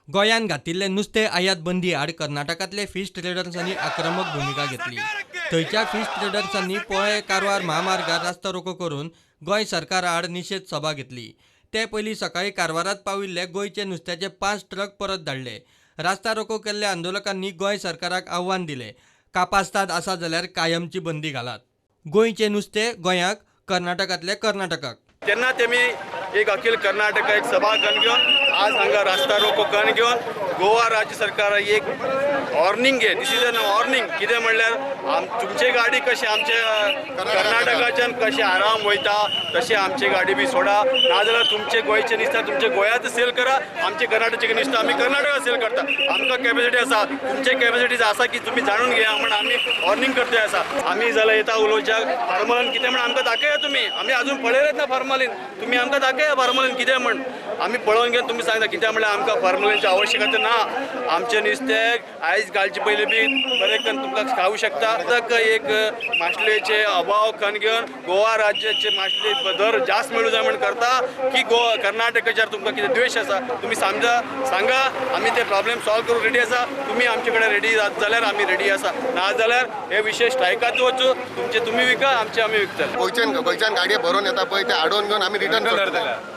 गोंयान घातिल्ले नुस्तें आयात बंदी आड कर्नाटकांतले फिश ट्रेडर्सांनी आक्रमक भूमिका घेतली। थंयच्या फिश ट्रेडर्सांनी पोळे कारवार महामार्गार रास्ता रोको करून गोंय सरकारा आड निशेध सभा घेतली। ते पयलीं सकाळीं कारवारात पाविल्ले गोंयचे नुस्त्याचे 5 ट्रक परत धाडले। रास्ता रोको केल्ल्या आंदोलकांनी गोंय सरकाराक आव्हान दिलें, कापास्ताद आसा जाल्यार कायमची बंदी घालात। गोंयचें नुस्तें गोंयाक, कर्नाटकांतले कर्नाटकाक। तेन्ना तेमी एक अखिल कर्नाटका एक सभा करून घेवन आज हांगा रास्ता रोको करून घेवन गोवा राज्य सरकार एक वॉर्निंग घे। दिस इज एन वॉर्निंग। कितें म्हणल्यार तुमची गाडी कशी आमच्या कर्नाटकाच्यान कशी आराम वयता तशी आमची गाडी बी सोडा, नाजाल्यार तुमचे गोंयचे नुस्तें तुमचे गोंयांत सेल करा, आमचे कर्नाटकाचे नुस्तें आमी कर्नाटकात सेल करता। आमकां कॅपॅसिटी आसा, तुमचे कॅपॅसिटीज आसा की तुमी जाणून घेया म्हण आमी वॉर्निंग करता आसा। आमी जाल्यार येता उलोवच्याक फार्मलान कितें म्हण आमकां दाखया तुमी। आमी आजून पळयलेत ना फार्मलीन, तुमी आमकां दाखया फार्मलीन कितें म्हण। आमी पळोवन घेवन तुमी सांगता कित्याक म्हळ्यार आमकां फार्मलीनची आवश्यकता ना। आमचे नुस्तें आयज घालचे पयलीं बी बरें करून तुमकां खावूं शकता। एक माशलेचे अभाव करून घेवन गोवा राज्याचे माशले दर जास्त मेळूं जाय म्हण करता की कर्नाटकाचेर तुमकां कितें द्वेश आसा तुमी सांगा। आमी ते प्रॉब्लेम सॉल्व करूंक रेडी आसा। तुमी आमचे कडेन रेडी जाल्यार आमी रेडी आसा, ना जाल्यार हे विशय स्ट्रायकात वचूं। तुमचे तुमी विका, आमचे आमी विकतले। गोंयच्यान गाडये भरून येता पळय ते आडोवन घेवन आमी रिटर्न करतले।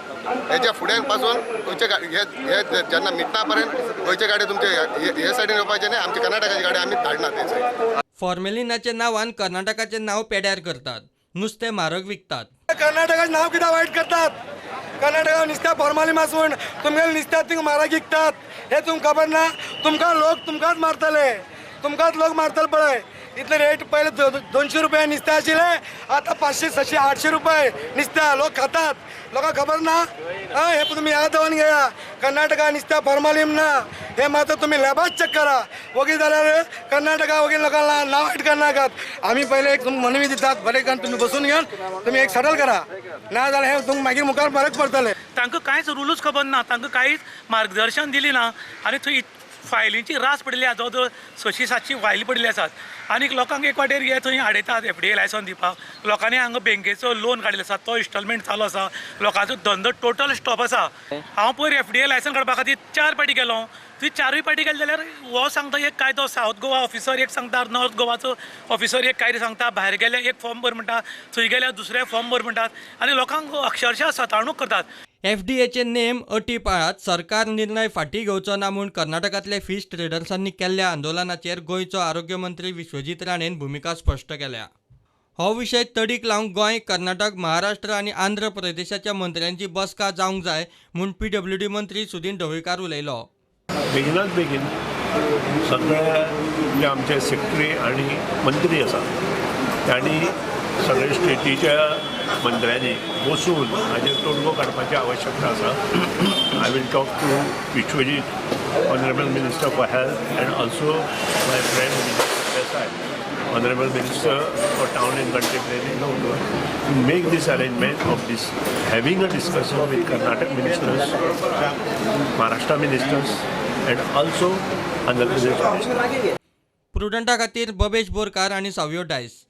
हेच्या फुड्यान पासून गोंयचे हे जेन्ना मिटना पर्यंत गोंयचे गाडी तुमचे हे सायडीन येवपाचे न्ही, आमची कर्नाटकाची गाडी आमी धाडना ते सायडीन। फॉर्मेलिनाचे नांवान कर्नाटकाचें नांव पेड्यार करतात, नुस्तें म्हारग विकतात। कर्नाटकाचें नांव कित्याक वायट करतात? कर्नाटकात नुस्त्या फॉर्माली मासून तुमगेले नुस्त्या थिंग म्हारग विकतात, हे तुमकां खबर ना? तुमकां लोक तुमकांच मारतले, तुमकांच लोक मारतले पळय। इतले रेट पहिले 200 रुपये नुस्तें आशिल्ले, आतां 500, 600, 800 रुपये नुस्तें लोक खातात। लोकांक खबर ना? हे तुम्ही याद दवरून घेया। कर्नाटका नुस्त्या फॉर्मालीम ना, हे मात्र तुम्ही लॅबात चेक करा। वगील जाल्यार कर्नाटका वगील लोकांना नाव वायट करनाकात। आम्ही पहिले एक मनवी दितात, बरें करून तुम्ही बसून घेवन तुम्ही एक सेटल करा, ना जाल्यार हे तुमकां मागीर मुखार फरक पडतले। तांकां कांयच रुलूच खबर ना, तांकां कांयच मार्गदर्शन दिली ना, आनी थंय फायलींची रास पडलेली आसा। जवळ जवळ 600-700 फायली पडलेली आसात। आनीक लोकांक एक वाटेर हे थंय आडयतात FDA लायसन दिवपाक। लोकांनी हांगा बँकेचो लोन काडिल्लो आसा, तो इन्स्टॉलमेंट चालू आसा। लोकांचो धंदो टोटल स्टॉप आसा। हांव पयर FDA लायसन काडपा खातीर 4 फावटी गेलो। थंय 4य फावटी गेले जाल्यार हो सांगता एक कायदो, सावथ गोवा ऑफिसर एक सांगता, नॉर्थ गोवाचो ऑफिसर एक कायदो सांगता, भायर गेल्यार एक फॉर्म भर म्हणटा, थंय गेल्यार दुसरे फॉर्म भर म्हणटात, आनी लोकांक अक्षरशः सतावणूक करतात। FDAचे नेम अटी पाळत सरकार निर्णय फाटीं घेवचो ना म्हूण कर्नाटकांतले फिश ट्रेडर्सांनी केल्ल्या आंदोलनाचेर गोंयचो आरोग्य मंत्री विश्वजीत राणेन भुमिका स्पश्ट केल्या। हो विशय तडीक लावंक गोंय, कर्नाटक, महाराष्ट्र आनी आंध्र प्रदेशाच्या मंत्र्यांची बसका जावंक जाय म्हूण PWD मंत्री सुदीन ढवळीकार उलयलो। बेगिनाच बेगीन सगळे जे आमचे सेक्रेटरी आणि मंत्री आसा त्यांनी सगळे स्टेटीच्या मंत्र्यांनी बसून हाजेर तोडगो काडपाची आवश्यकता आसा। I will talk to Vishwajit, honourable minister for health, and also my friend Desai, honourable minister for town and country planning, to make this arrangement of this, having a discussion with Karnataka ministers, Maharashtra ministers, and also Andhra Pradesh minister. प्रुडंटा खातीर बबेश बोरकार आनी सावयो डायस।